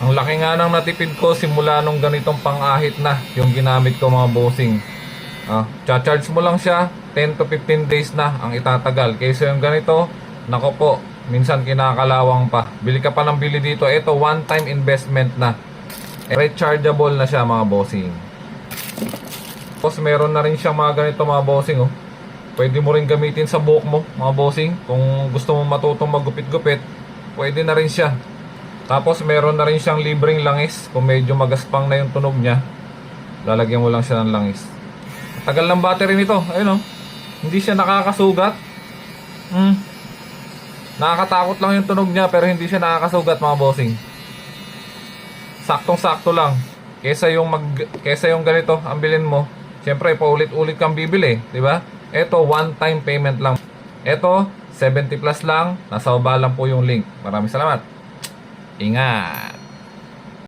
Ang laki nga ng natipid ko simula nung ganitong pang-ahit na yung ginamit ko mga bossing. Cha-charge mo lang siya, 10 to 15 days na ang itatagal. Kaysa yung ganito, nako po, minsan kinakalawang pa. Bili ka pa ng bili dito. Ito, one-time investment na. Rechargeable na siya mga bossing. Tapos meron na rin siyang mga ganito mga bossing. Pwede mo rin gamitin sa buhok mo mga bossing. Kung gusto mo matutong magupit-gupit, pwede na rin siya. Tapos meron na rin siyang libreng langis. Kung medyo magaspang na yung tunog niya, lalagyan mo lang siya ng langis. Tagal ng battery nito. Ayun hindi siya nakakasugat. Nakakatakot lang yung tunog niya, pero hindi siya nakakasugat mga bossing. Saktong-sakto lang. Kesa yung ganito ang bilhin mo. Siyempre paulit-ulit kang bibili, di ba? Ito one-time payment lang. Ito 70 plus lang. Nasa baba lang po yung link. Maraming salamat. Ingat.